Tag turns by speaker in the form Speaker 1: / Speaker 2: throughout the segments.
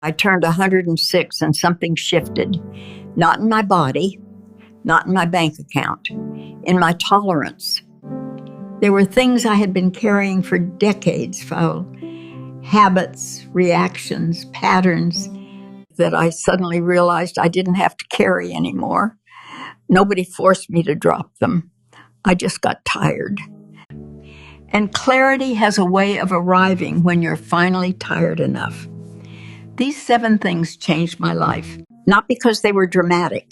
Speaker 1: I turned 106 and something shifted. Not in my body, not in my bank account, in my tolerance. There were things I had been carrying for decades, habits, reactions, patterns that I suddenly realized I didn't have to carry anymore. Nobody forced me to drop them. I just got tired. And clarity has a way of arriving when you're finally tired enough. These 7 things changed my life, not because they were dramatic,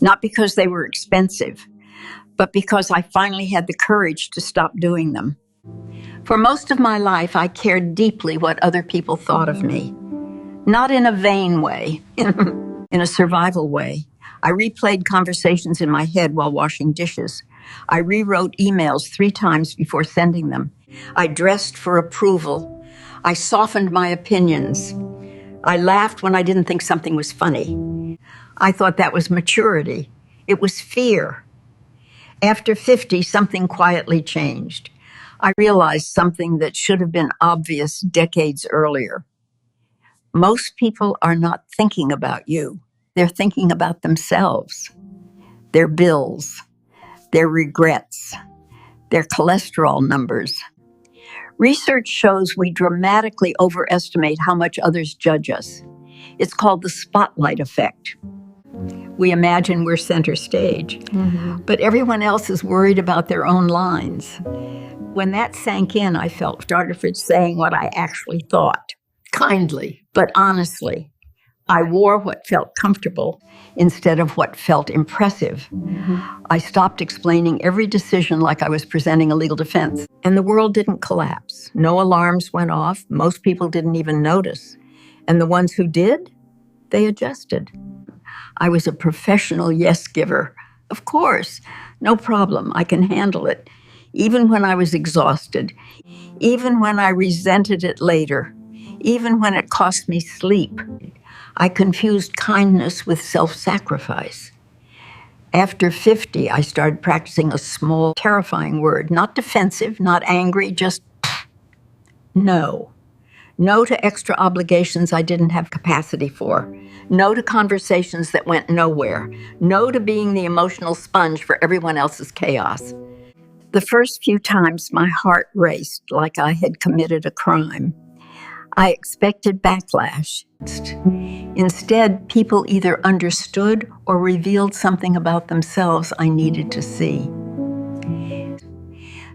Speaker 1: not because they were expensive, but because I finally had the courage to stop doing them. For most of my life, I cared deeply what other people thought of me. Not in a vain way, in a survival way. I replayed conversations in my head while washing dishes. I rewrote emails 3 times before sending them. I dressed for approval. I softened my opinions. I laughed when I didn't think something was funny. I thought that was maturity. It was fear. After 50, something quietly changed. I realized something that should have been obvious decades earlier. Most people are not thinking about you. They're thinking about themselves, their bills, their regrets, their cholesterol numbers. Research shows we dramatically overestimate how much others judge us. It's called the spotlight effect. We imagine we're center stage, but everyone else is worried about their own lines. When that sank in, I felt started for saying what I actually thought. Kindly, but honestly. I wore what felt comfortable instead of what felt impressive. I stopped explaining every decision like I was presenting a legal defense. And the world didn't collapse. No alarms went off. Most people didn't even notice. And the ones who did, they adjusted. I was a professional yes giver. Of course, no problem. I can handle it. Even when I was exhausted, even when I resented it later, even when it cost me sleep. I confused kindness with self-sacrifice. After 50, I started practicing a small, terrifying word, not defensive, not angry, just no. No to extra obligations I didn't have capacity for. No to conversations that went nowhere. No to being the emotional sponge for everyone else's chaos. The first few times, my heart raced like I had committed a crime. I expected backlash. Instead, people either understood or revealed something about themselves I needed to see.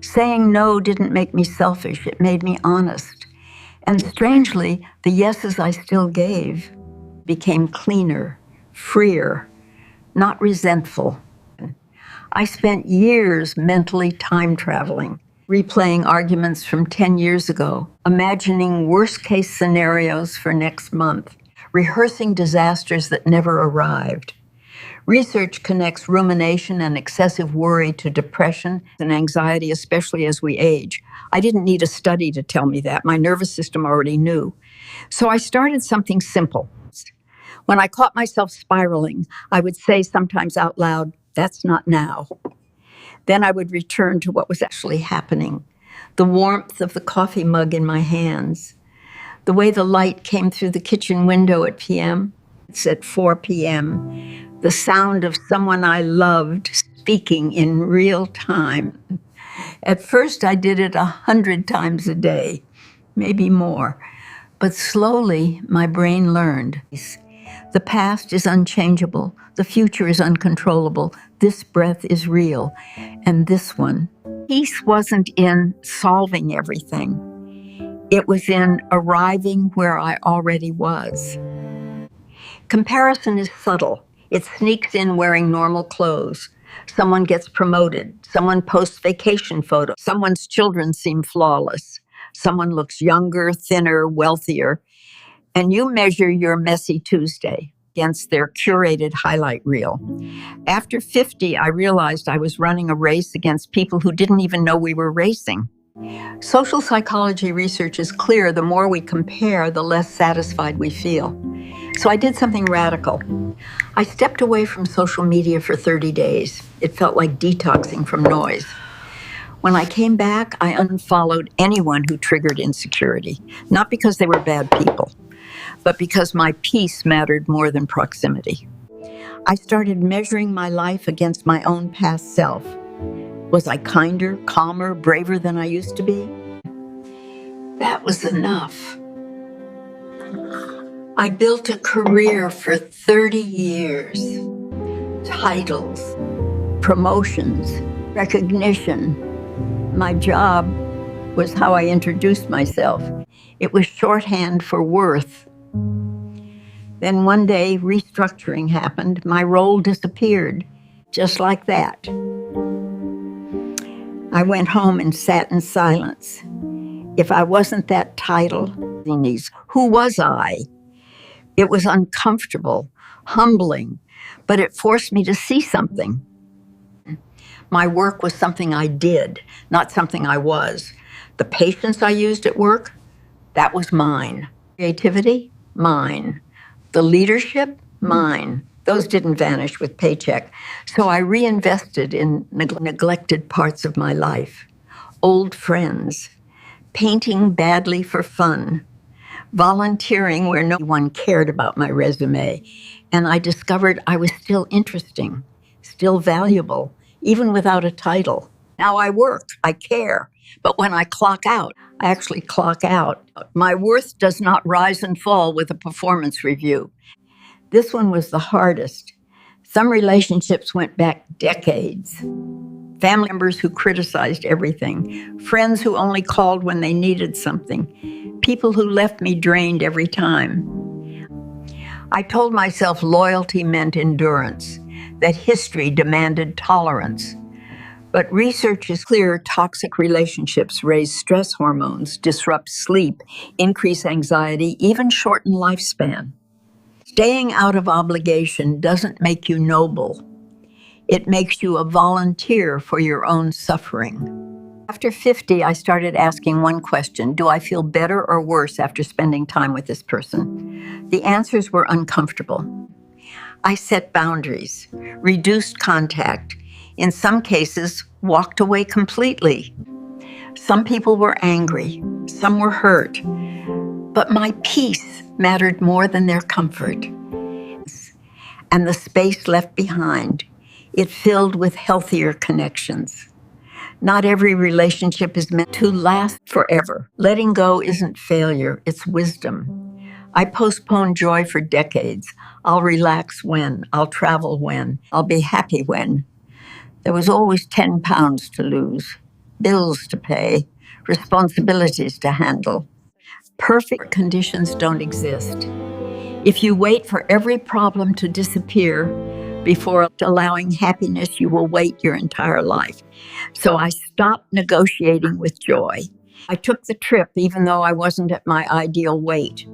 Speaker 1: Saying no didn't make me selfish, it made me honest. And strangely, the yeses I still gave became cleaner, freer, not resentful. I spent years mentally time traveling, replaying arguments from 10 years ago, imagining worst-case scenarios for next month, rehearsing disasters that never arrived. Research connects rumination and excessive worry to depression and anxiety, especially as we age. I didn't need a study to tell me that. My nervous system already knew. So I started something simple. When I caught myself spiraling, I would say sometimes out loud, "That's not now." Then I would return to what was actually happening. The warmth of the coffee mug in my hands. The way the light came through the kitchen window at p.m. It's at 4 p.m. The sound of someone I loved speaking in real time. At first, I did it 100 times a day, maybe more. But slowly, my brain learned. The past is unchangeable. The future is uncontrollable. This breath is real. And this one. Peace wasn't in solving everything. It was in arriving where I already was. Comparison is subtle. It sneaks in wearing normal clothes. Someone gets promoted. Someone posts vacation photos. Someone's children seem flawless. Someone looks younger, thinner, wealthier. And you measure your messy Tuesday against their curated highlight reel. After 50, I realized I was running a race against people who didn't even know we were racing. Social psychology research is clear. The more we compare, the less satisfied we feel. So I did something radical. I stepped away from social media for 30 days. It felt like detoxing from noise. When I came back, I unfollowed anyone who triggered insecurity, not because they were bad people, but because my peace mattered more than proximity. I started measuring my life against my own past self. Was I kinder, calmer, braver than I used to be? That was enough. I built a career for 30 years. Titles, promotions, recognition. My job was how I introduced myself. It was shorthand for worth. Then one day, restructuring happened. My role disappeared, just like that. I went home and sat in silence. If I wasn't that title, who was I? It was uncomfortable, humbling, but it forced me to see something. My work was something I did, not something I was. The patience I used at work, that was mine. Creativity, mine. The leadership, mine. Those didn't vanish with paycheck. So I reinvested in neglected parts of my life. Old friends, painting badly for fun, volunteering where no one cared about my resume. And I discovered I was still interesting, still valuable, even without a title. Now I work, I care, but when I clock out, I actually clock out. My worth does not rise and fall with a performance review. This one was the hardest. Some relationships went back decades. Family members who criticized everything, friends who only called when they needed something, people who left me drained every time. I told myself loyalty meant endurance, that history demanded tolerance. But research is clear toxic relationships raise stress hormones, disrupt sleep, increase anxiety, even shorten lifespan. Staying out of obligation doesn't make you noble. It makes you a volunteer for your own suffering. After 50, I started asking one question: do I feel better or worse after spending time with this person? The answers were uncomfortable. I set boundaries, reduced contact, in some cases, walked away completely. Some people were angry, some were hurt, but my peace mattered more than their comfort. And the space left behind, it filled with healthier connections. Not every relationship is meant to last forever. Letting go isn't failure, it's wisdom. I postponed joy for decades. I'll relax when, I'll travel when, I'll be happy when. There was always 10 pounds to lose, bills to pay, responsibilities to handle. Perfect conditions don't exist. If you wait for every problem to disappear before allowing happiness, you will wait your entire life. So I stopped negotiating with joy. I took the trip even though I wasn't at my ideal weight.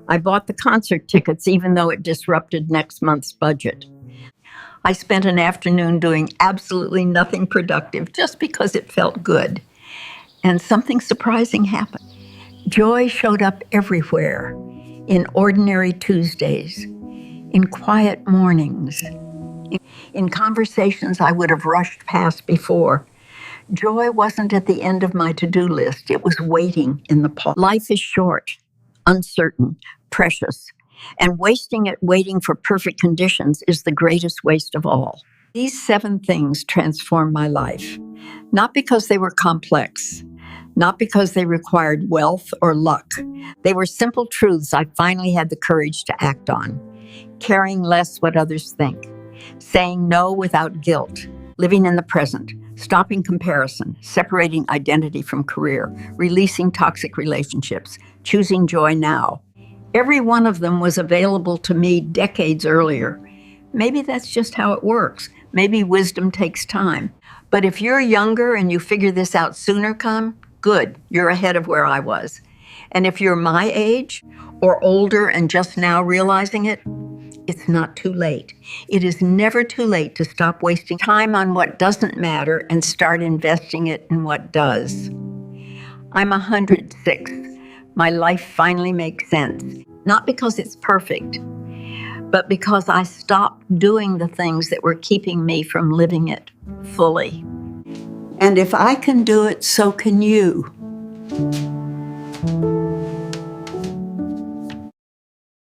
Speaker 1: I bought the concert tickets even though it disrupted next month's budget. I spent an afternoon doing absolutely nothing productive just because it felt good. And something surprising happened. Joy showed up everywhere, in ordinary Tuesdays, in quiet mornings, in conversations I would have rushed past before. Joy wasn't at the end of my to-do list. It was waiting in the pause. Life is short, uncertain, precious, and wasting it waiting for perfect conditions is the greatest waste of all. These 7 things transformed my life, not because they were complex, not because they required wealth or luck. They were simple truths I finally had the courage to act on. Caring less what others think, saying no without guilt, living in the present, stopping comparison, separating identity from career, releasing toxic relationships, choosing joy now. Every one of them was available to me decades earlier. Maybe that's just how it works. Maybe wisdom takes time. But if you're younger and you figure this out sooner, good, you're ahead of where I was. And if you're my age or older and just now realizing it, it's not too late. It is never too late to stop wasting time on what doesn't matter and start investing it in what does. I'm 106. My life finally makes sense. Not because it's perfect, but because I stopped doing the things that were keeping me from living it fully. And if I can do it, so can you.